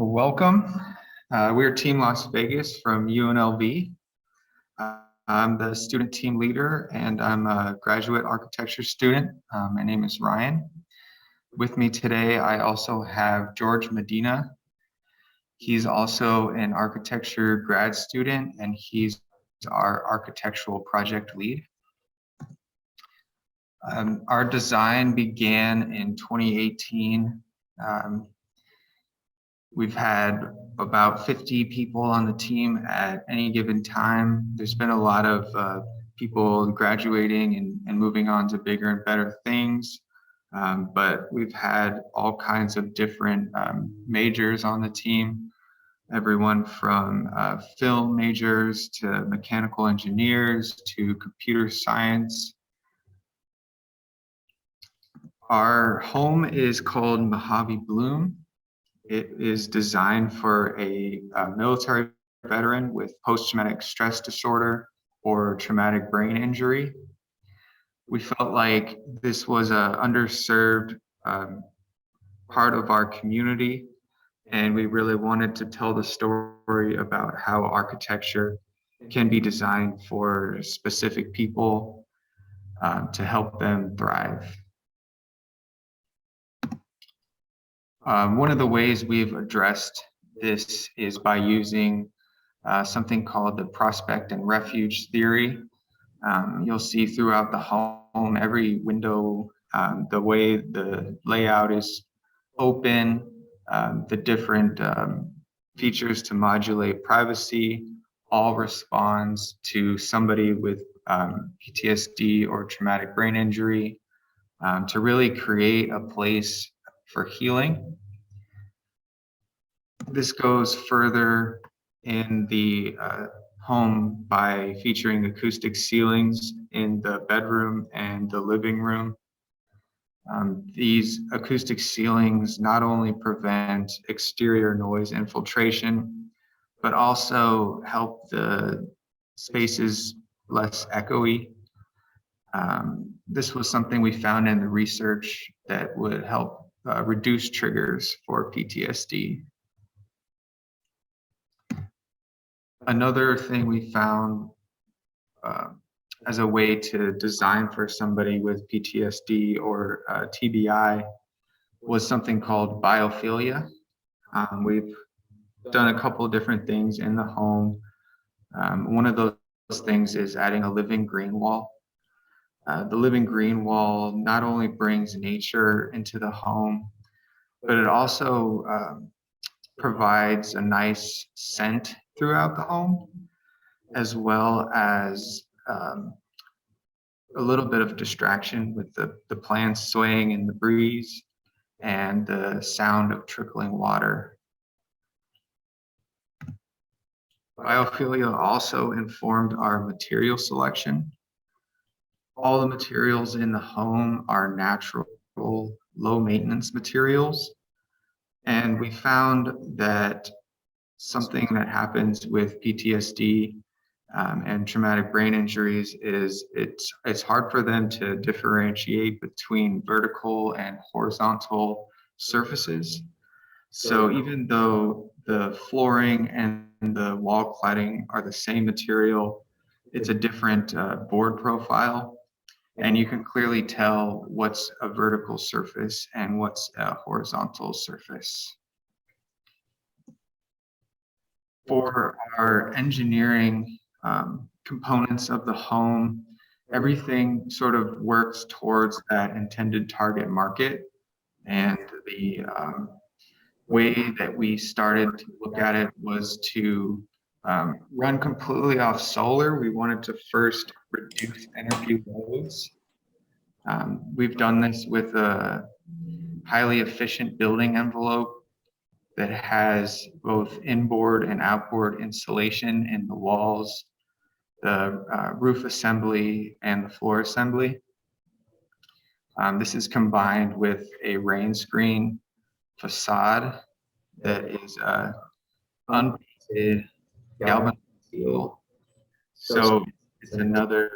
Welcome. We're Team Las Vegas from UNLV. I'm the student team leader and I'm a graduate architecture student. My name is Ryan. With me today, I also have George Medina. He's also an architecture grad student and he's our architectural project lead. Our design began in 2018. We've had about 50 people on the team at any given time. There's been a lot of people graduating and moving on to bigger and better things. But we've had all kinds of different majors on the team, everyone from film majors to mechanical engineers to computer science. Our home is called Mojave Bloom. It is designed for a military veteran with post-traumatic stress disorder or traumatic brain injury. We felt like this was an underserved part of our community, and we really wanted to tell the story about how architecture can be designed for specific people to help them thrive. One of the ways we've addressed this is by using something called the prospect and refuge theory. You'll see throughout the home, every window, the way the layout is open, the different features to modulate privacy, all responds to somebody with PTSD or traumatic brain injury to really create a place for healing. This goes further in the home by featuring acoustic ceilings in the bedroom and the living room. These acoustic ceilings not only prevent exterior noise infiltration, but also help the spaces less echoey. This was something we found in the research that would help reduce triggers for PTSD. Another thing we found as a way to design for somebody with PTSD or TBI was something called Biophilia. We've done a couple of different things in the home. One of those things is adding a living green wall. The living green wall not only brings nature into the home, but it also provides a nice scent throughout the home, as well as a little bit of distraction with the plants swaying in the breeze and the sound of trickling water. Biophilia also informed our material selection. All the materials in the home are natural, low maintenance materials. And we found that something that happens with PTSD and traumatic brain injuries is it's hard for them to differentiate between vertical and horizontal surfaces. So even though the flooring and the wall cladding are the same material, it's a different board profile. And you can clearly tell what's a vertical surface and what's a horizontal surface. For our engineering components of the home, everything sort of works towards that intended target market. And the way that we started to look at it was to run completely off solar. We wanted to first reduce energy loads. We've done this with a highly efficient building envelope that has both inboard and outboard insulation in the walls, the roof assembly, and the floor assembly. This is combined with a rain screen facade that is unpainted galvanized steel. So it's another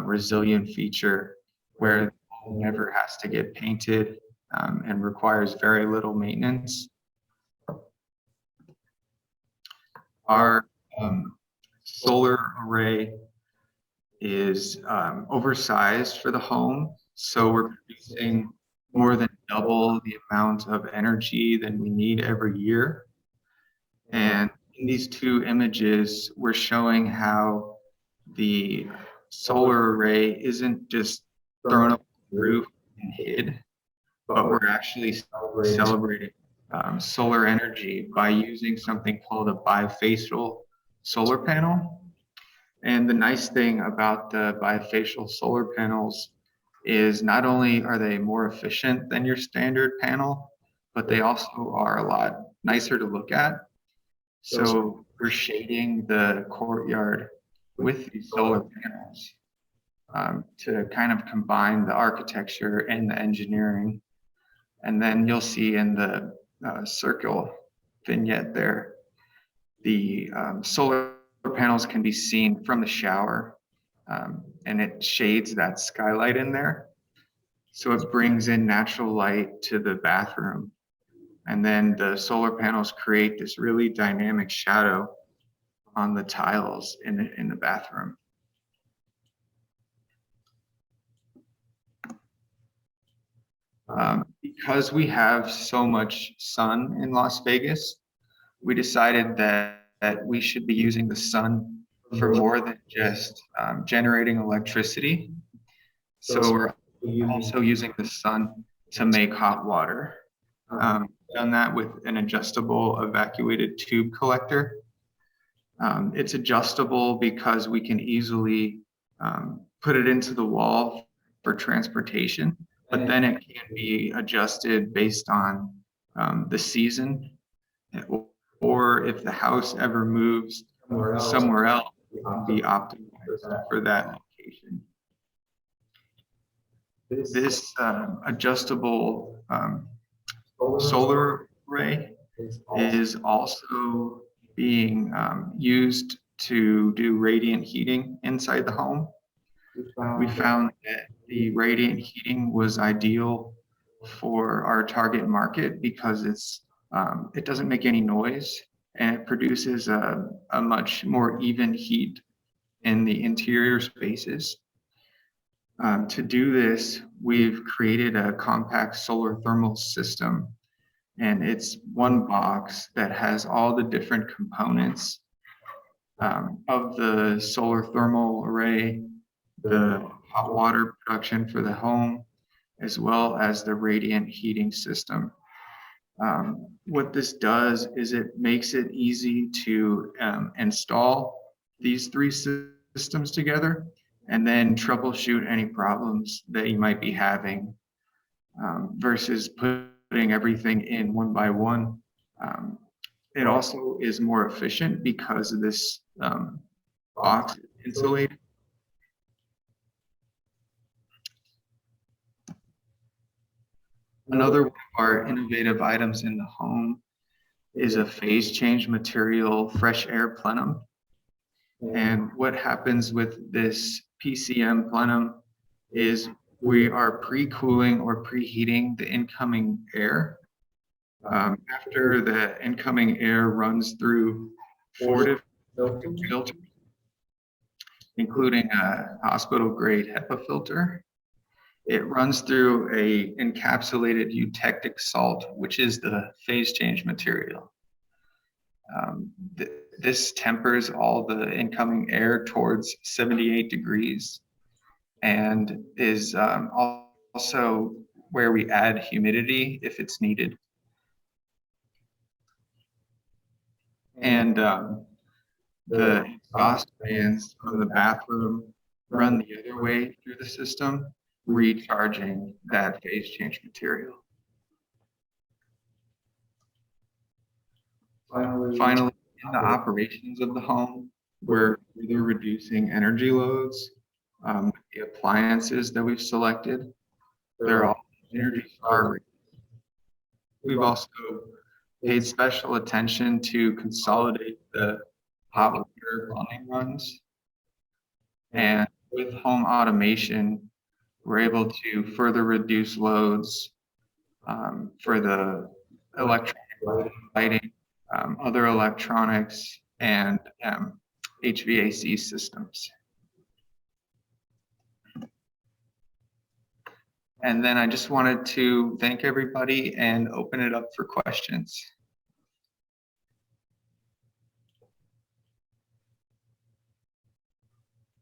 resilient feature where the wall never has to get painted and requires very little maintenance. Our solar array is oversized for the home, so we're producing more than double the amount of energy than we need every year. And in these two images, we're showing how the solar array isn't just thrown up on the roof and hid, but we're actually celebrating solar energy by using something called a bifacial solar panel. And the nice thing about the bifacial solar panels is not only are they more efficient than your standard panel, but they also are a lot nicer to look at. So we're shading the courtyard with these solar panels to kind of combine the architecture and the engineering. And then you'll see in the circle vignette there, the solar panels can be seen from the shower, and it shades that skylight in there. So it brings in natural light to the bathroom. And then the solar panels create this really dynamic shadow on the tiles in the bathroom. Because we have so much sun in Las Vegas, we decided that we should be using the sun for more than just generating electricity. So we're also using the sun to make hot water. Done that with an adjustable evacuated tube collector. It's adjustable because we can easily put it into the wall for transportation, but then it can be adjusted based on the season, or if the house ever moves somewhere else, it can be optimized for that location. This adjustable solar array is also being used to do radiant heating inside the home. We found that the radiant heating was ideal for our target market because it doesn't make any noise and it produces a much more even heat in the interior spaces. To do this, we've created a compact solar thermal system, and it's one box that has all the different components of the solar thermal array, the hot water production for the home, as well as the radiant heating system. What this does is it makes it easy to install these three systems together and then troubleshoot any problems that you might be having versus putting everything in one by one. It also is more efficient because of this box is insulated. Another one of our innovative items in the home is a phase change material, fresh air plenum. And what happens with this PCM plenum is we are pre-cooling or preheating the incoming air. After the incoming air runs through 4 different filters, including a hospital-grade HEPA filter, it runs through a encapsulated eutectic salt, which is the phase change material. This tempers all the incoming air towards 78 degrees and is also where we add humidity if it's needed. And the exhaust fans from the bathroom run the other way through the system, recharging that phase change material. Finally, in the operations of the home, we're either reducing energy loads, the appliances that we've selected, they're all Energy Star rated. We've also paid special attention to consolidate the hot water plumbing runs. And with home automation, we're able to further reduce loads for the electronic lighting, other electronics, and HVAC systems. And then I just wanted to thank everybody and open it up for questions.